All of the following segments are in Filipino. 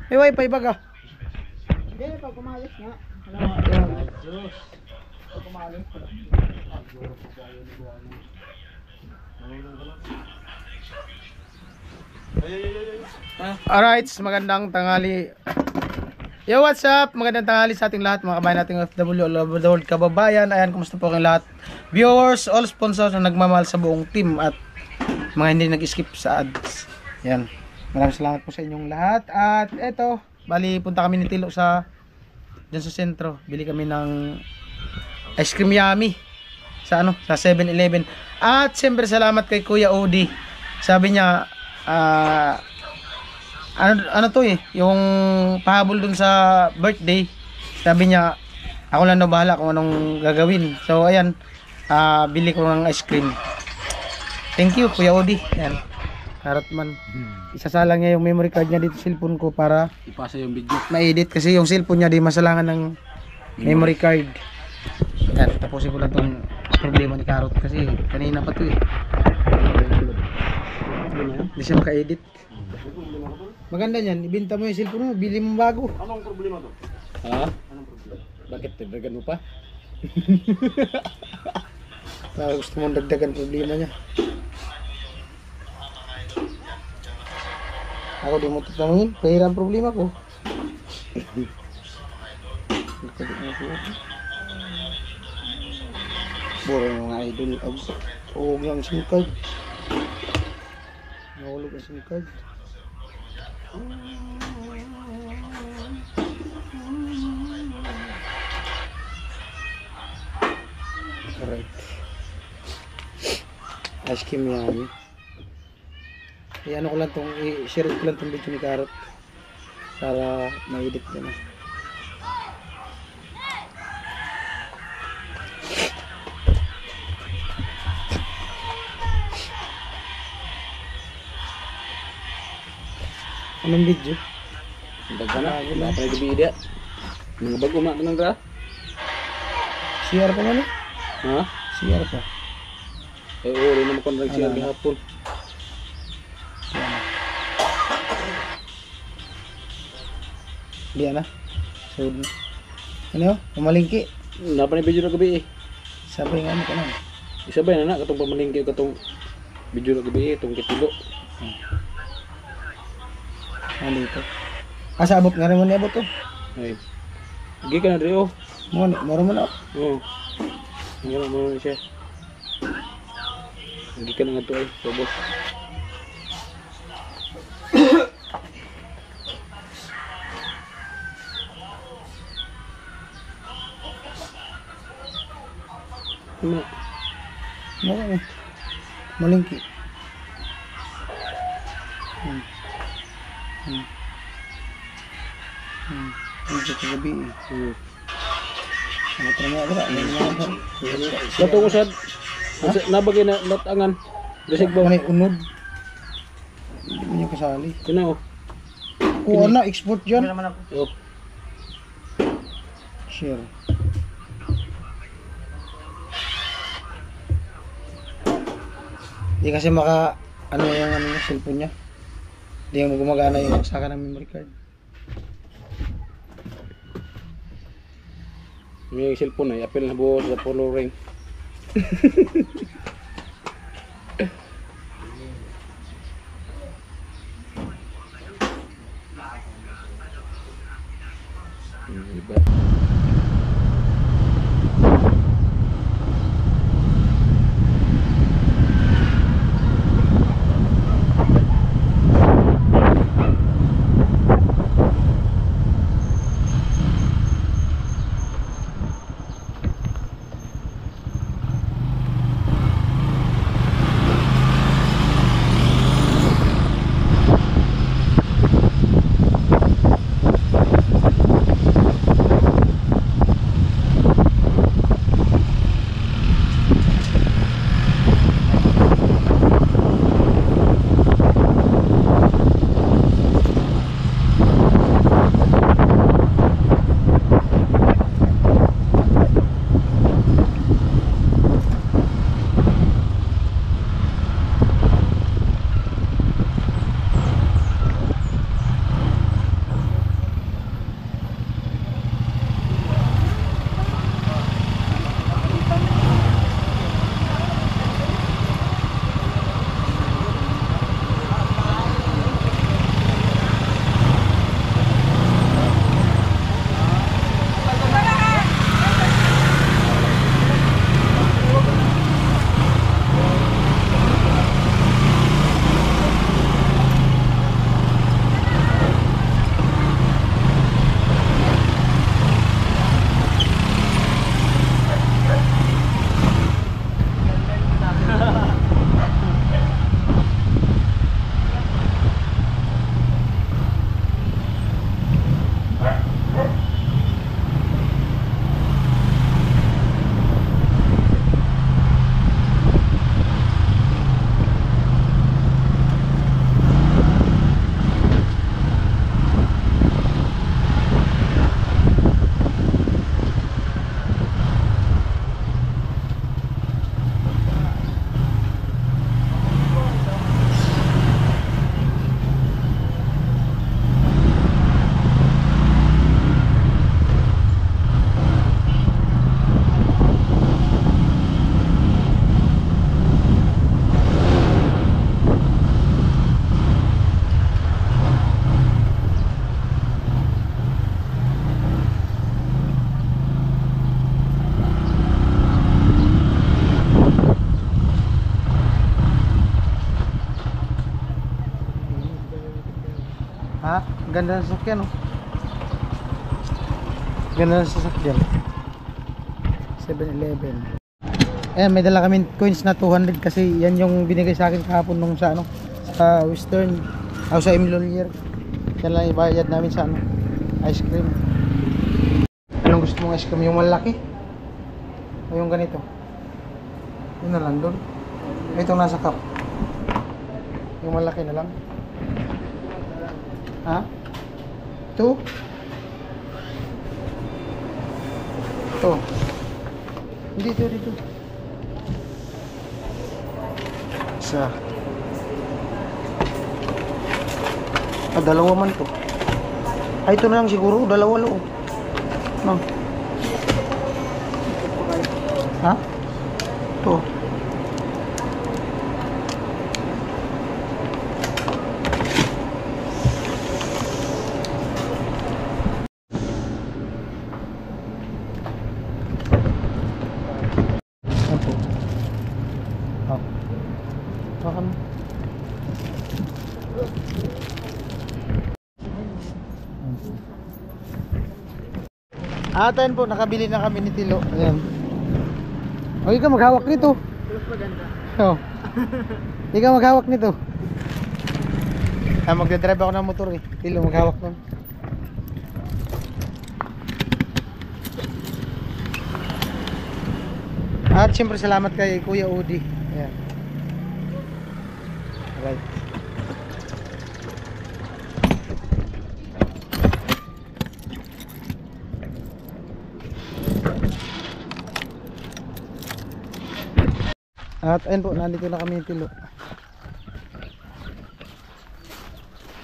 May wifi baga. Hindi, pag kumalis nga. Pag kumalis. Alright, magandang tanghali. Yo, what's up? Magandang tanghali sa ating lahat, mga kabayan nating OFW all over the world, kababayan. Ayan, kumusta po kayong lahat? Viewers, all sponsors na nagmamahal sa buong team at mga hindi nag-skip sa ads. Ayan, maraming salamat po sa inyong lahat. At eto, bali punta kami ni Tilo sa dyan sa sentro. Bili kami ng ice cream yummy sa sa 7-Eleven. At siyempre salamat kay Kuya Odi. Sabi niya, ano to yung pahabol dun sa birthday. Sabi niya, ako lang na bahala kung anong gagawin. So ayan, bili ko ng ice cream. Thank you Kuya Odi. Ayan, Karatman. Isasalang niya yung memory card niya dito sa cellphone ko para ipasa yung video. ma-edit kasi yung cellphone niya di masalangan ng memory card. Ayan, tapusin ko lang tong problema ni Karot kasi kanina pa to hindi siya maka-edit. Maganda niyan, ibenta mo yung cellphone mo, bili mo bago. Anong problema to? Ha? Anong problema? Bakit dagdagan mo pa? Gusto mong dagdagan problema niya. Ako di mo tatanungin, kahirap problema ko. Buro yung mga idol. Huwag yung SIM card. Nahulog ang SIM card. Alright. Ice cream yan. I-ano ko lang tong, i-share ko lang tong video ni Karot para ma-edit ko na. Anong video? Dagdagan na. Wala pa nagabi dia. Mga bago na nang dra. CR pa man eh? Ha? CR pa. Eh uli na mo kon rag siya gihapon. Diyan na. So, ano? Pamalingki. Napa ni video na gabi eh. Sabay nga ano ka na. Isabay na na katong pamalingki katong video na gabi eh tong kitilo. Dito. Asa abot nga rin mo niya abot to. Ay. Gi ka na dre oh. Moro mo na. Oo. Ngala mo na siya. Gi ka na nga to ay. Sobos. Ano? Moro mo. Malingki. Video ka gabi eh. Ano pa nga ba? Kato ko sad. Nabagay na latangan. Dasig ba? Manay unod. Hindi mo niya kasali. Kina oh. Kuha na, export dyan. Oh. Share. Hindi kasi maka, ano yung cellphone niya. Hindi mo gumagana yung saka ng memory card. May cellphone ay apel na buo sa polo ring. Diba? Ha? Ang ganda ng sasakyan, oh. Ganda ng sasakyan. 7-Eleven. Ayan, may dala kami coins na 200 kasi yan yung binigay sa akin kahapon nung sa ano, sa Western, o sa Imlolier. Yan lang ibayad namin sa ano, ice cream. Anong gusto mong ice cream? Yung malaki? O yung ganito? Yun na lang doon. Itong nasa cup. Yung malaki na lang. Ha? 2? Ito. Hindi, dito. Isa. Dalawa man to. Ay, ito na lang siguro. Dalawa loob. No. Ha? Ito. Apo. Oh. Baka mo. Ayan po, nakabili na kami ni Tilo. Ayan. O, ikaw maghawak nito. Mas maganda. Oh. Ikaw maghawak nito. Magdadrive ako ng motor eh. Tilo maghawak nun. At siyempre salamat kay Kuya Udi. Ayan. Alright. At ayun po, nandito na kami yung Tilo.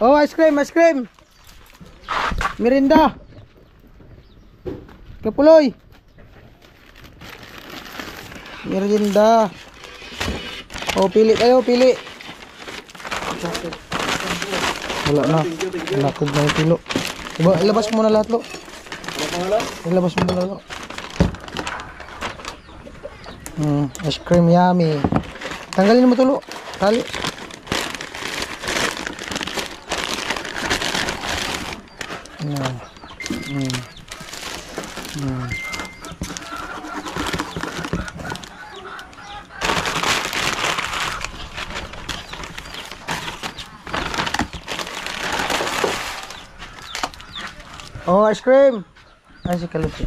Oh, ice cream, ice cream. Merinda. Kapuloy. Merinda. Oh, pili kayo, pili. Wala na. Nakod na yung Tilo. Diba, ilabas mo na lahat, lo. Ilabas mo na, lo. Ice cream yummy. Tanggalin mo tulo. Tali. Oh, ice cream. Ay, si Kalupi.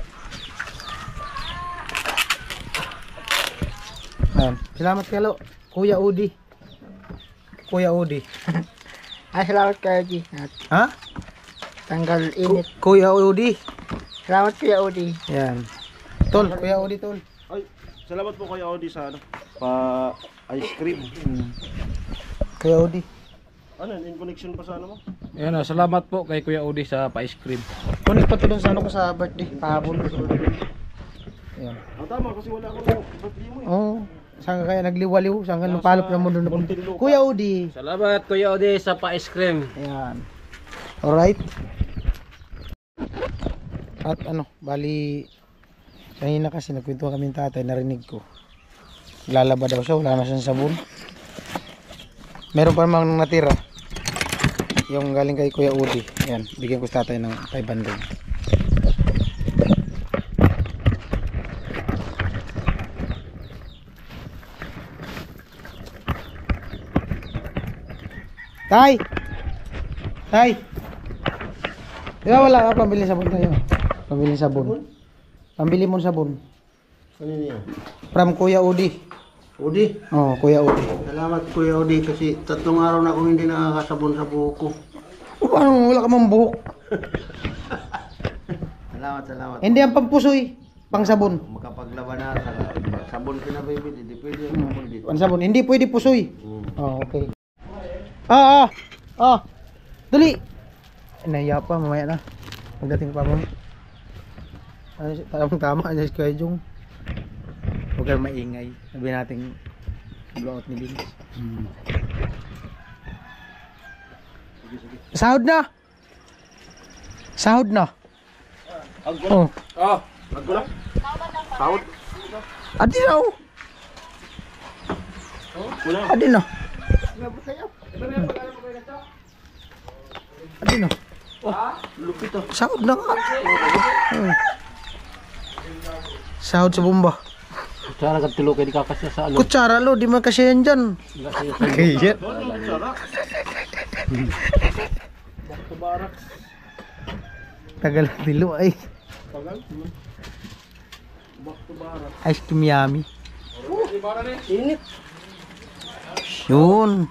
Salamat kayo, Kuya Udi. Kuya Udi. Ay, salamat kayo, G. Ha? Tanggal init. Kuya Udi. Salamat Kuya Udi. Yan. Tol, Kuya Udi, tol. Ay, salamat po kay Audi sa ano, pa ice cream. Kuya Udi. Ano, in connection pa sa ano mo? Ayan na, salamat po kay Kuya Udi sa pa-ice cream. Kunin pa to dun sa ano ko sa birthday. Kahapon. Yan. Tama kasi wala akong birthday mo eh. Oh. Saan ka kaya nagliwaliw? Saan ka napalop na mundo na Kuya Udi. Salamat Kuya Udi sa pa-ice cream. Ayan. Alright. At ano, bali kanina kasi nagkwentuhan kami ng tatay, narinig ko. Lalaba daw siya, wala na siyang sabon. Meron pa namang natira. Yung galing kay Kuya Udi. Ayan, bigyan ko sa tatay ng 500. Tay! Tay! Di ba wala ka pambili sabon tayo? Pambili sabon. Pambili mo sabon. Ano niya? From Kuya Udi. Udi? Oh, Kuya Udi. Salamat Kuya Udi kasi 3 araw na akong hindi nakakasabon sa buhok ko. Paano wala ka mang buhok? Salamat. Hindi ang pampusoy. Pang sabon. Makapaglaban na sa sabon pinabibili, di pwede yung sabon dito. Pang sabon. Hindi pwede pusoy. Oh, okay. Dali! Nahiya pa, mamaya na. Pagdating pa mo. Tama, si Kuya Jung. Huwag kang maingay. Sabi natin blowout ni Vince. Sahod na! Sahod na! Oh. Oh, Magkulang? Sahod? Adi na oh! Kulang? Adi na! Ano no? Lupit oh. Sahod na nga. Sahod sa bomba. Kutsara ka tilo kay di kakasya sa ano. Kutsara lo, di man kasi yan dyan. Kaya. Tagal ang dilo ay. Ice cream yummy. Init. Yun.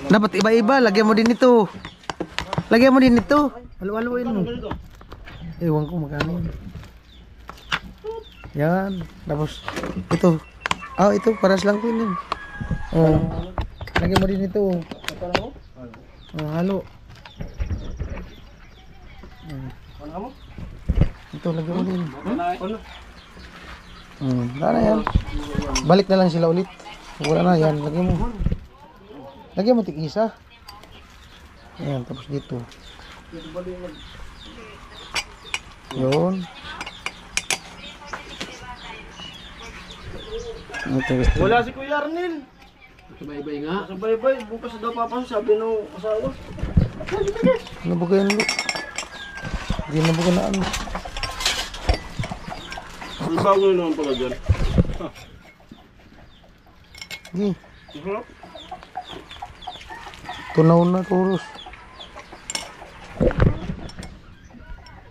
Dapat iba-iba, lagyan mo din ito. Lagyan mo din ito. Halu-haluin mo. Ewan ko magkano yun. Yan. Tapos ito. Ah, ito paras lang ko yun. Oh. Lagyan mo din ito. Oh, halo. Ito lagyan mo din. Wala na yan. Balik na lang sila ulit. Wala na yan. Lagyan mo. Lagyan mo tig-isa. Ayan, tapos dito. Yun. Ito, gusto. Wala si Kuya Arnel. Sabay-bay nga. Sabay-bay, bukas daw papasok sabi ng asawa. Ano ba kayo nilo? Hindi na ba na ano? Ang bago na naman pala dyan. Hindi. Tunaw na turos.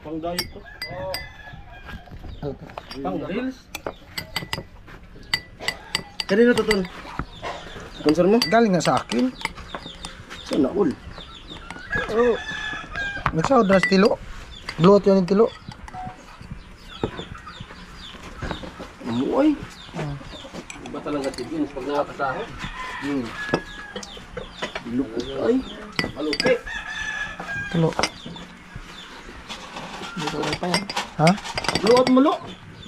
Pang diet to. Pang reels. Kanino to tol? Sponsor mo? Galing nga sa akin. Sana all. Oh. Nagsahod na sa tilo. Bloat yun yung tilo. Amoy. Iba talaga si Vince pag nakakasahod. Lupit ay. Malupi. Tilo. Dito na pa yan. Ha? Luot mo lo.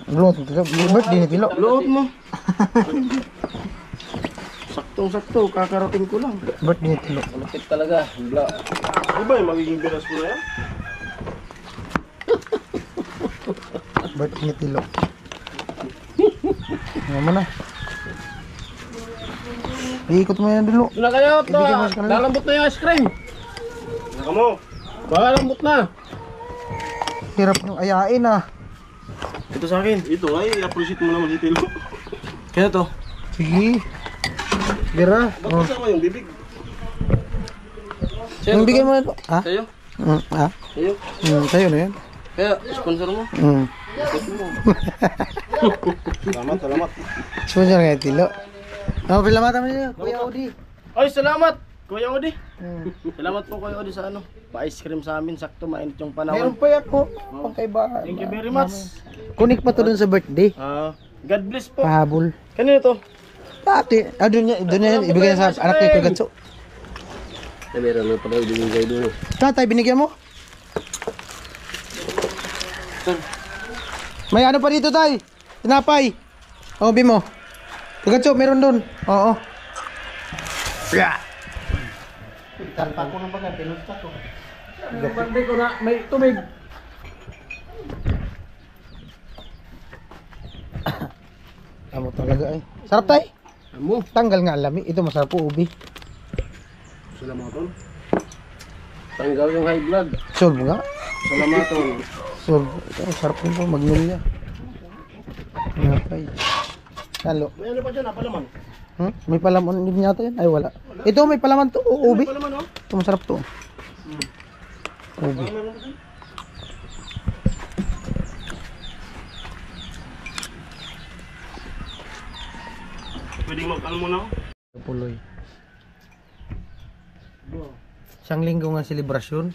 Bloat yung tilo. Birthday ni tilo. Luot mo. Saktong-sakto, kakarating ko lang. Birthday ni tilo. Malupit talaga. Bla. Diba yung magiging bilas mo na yan? Birthday ni tilo. Nga mo na. Iikot mo yan dilo. Doon na kayo. Ibigay mo sa kanila. Lalambot na yung ice cream. Naka mo. Lalambot na. Hirap yung ayain ah. Ito sa akin. Ito ay, i-appreciate mo naman si Tilo. Kaya to. Sige. Bira. Ba't Oh. kasama yung bibig? Yung bigay mo na ito. Ha? Sa'yo? Ha? Sa'yo? Sa'yo na yan. Kaya, sponsor mo? Salamat. Sponsor nga yung tilo. Pilamatan mo niya, Kuya Odi. Ay, salamat! Kuya Odi. Salamat po Kuya Odi sa ano. Pa-ice cream sa amin. Sakto, mainit yung Meron panahon. pa yan po. Pangkaibahan. Thank you very much. Kunik pa to dun sa birthday. God bless po. Pahabol. Kanino to? Dati. Doon yan. Ibigay sa anak ni Kuya Gatso. Meron na pala ibigay doon. Tatay, binigyan mo? May ano pa dito, tay? Tinapay. O, Bimo. Kuya Gatso, meron dun. Oo. Talpa ko ng baga, pinusta ko. Birthday ko na may tubig. Amo talaga ay. Sarap tay. Amo. Tanggal nga ang lami. Ito masarap po ubi. Salamaton. Tanggal yung high blood. Solve nga. Salamaton. Solve. Ito sarap din po magnolia. Napay. Halo. May ano pa dyan, palaman? May palaman din yata yan. Ay wala. Ito may palaman to. Ubi. Palaman oh. Ito masarap to. Ubi. Pwedeng mag-ano mo na ako? Puloy. Siyang linggo nga selebrasyon.